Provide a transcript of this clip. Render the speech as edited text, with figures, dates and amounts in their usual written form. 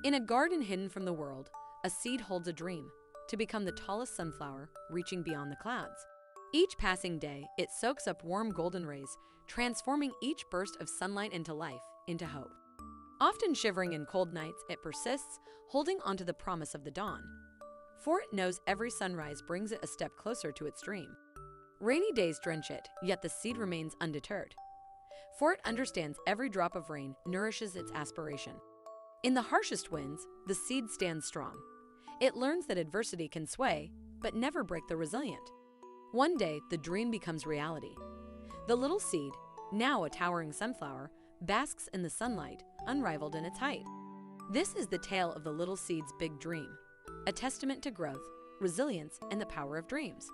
In a garden hidden from the world, a seed holds a dream to become the tallest sunflower, reaching beyond the clouds. Each passing day, it soaks up warm golden rays, transforming each burst of sunlight into life, into hope. Often shivering in cold nights, it persists, holding onto the promise of the dawn. For it knows every sunrise brings it a step closer to its dream. Rainy days drench it, yet the seed remains undeterred. For it understands every drop of rain nourishes its aspiration. In the harshest winds, the seed stands strong. It learns that adversity can sway, but never break the resilient. One day, the dream becomes reality. The little seed, now a towering sunflower, basks in the sunlight, unrivaled in its height. This is the tale of the little seed's big dream, a testament to growth, resilience, and the power of dreams.